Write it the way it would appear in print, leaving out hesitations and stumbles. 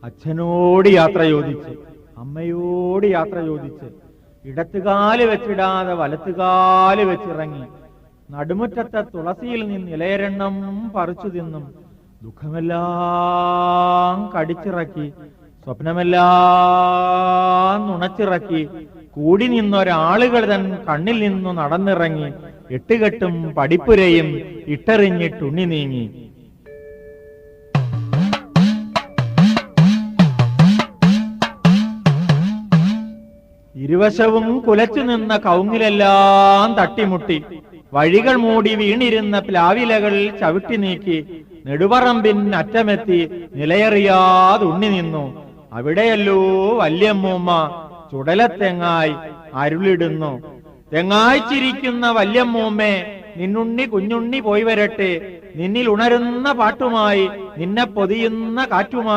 അച്ഛനോട് യാത്ര ചോദിച്ച്, അമ്മയോട് യാത്ര ചോദിച്ച്, ഇടത്തുകാല് വെച്ചിടാതെ വലത്തുകാല് വെച്ചിറങ്ങി നടുമുറ്റത്തെ തുളസിയിൽ നിന്ന് ഇലയരെണ്ണം പറിച്ചു തിന്നും ദുഃഖമെല്ലാം കടിച്ചിറക്കി സ്വപ്നമെല്ലാം നുണച്ചിറക്കി കൂടി നിന്നൊരാളുകൾ തൻ കണ്ണിൽ നിന്നു നടന്നിറങ്ങി എട്ടുകെട്ടും പടിപ്പുരയും ഇട്ടെറിഞ്ഞിട്ടുണ്ണി നീങ്ങി. ഇരുവശവും കുലച്ചു നിന്ന കവുങ്ങിലെല്ലാം തട്ടിമുട്ടി വഴികൾ മൂടി വീണിരുന്ന പ്ലാവിലകൾ ചവിട്ടി നീക്കി നെടുപറമ്പിൻ അറ്റമെത്തി നിലയറിയാതുണ്ണി നിന്നു. അവിടെയല്ലോ വല്യമ്മൂമ്മ ചുടലത്തെങ്ങായി അരുളിടുന്നു. തെങ്ങായ്ച്ചിരിക്കുന്ന വല്യമ്മൂമ്മേ, നിന്നുണ്ണി കുഞ്ഞുണ്ണി പോയി വരട്ടെ, നിന്നിൽ ഉണരുന്ന പാട്ടുമായി നിന്നെ പൊതിയുന്ന കാറ്റുമായി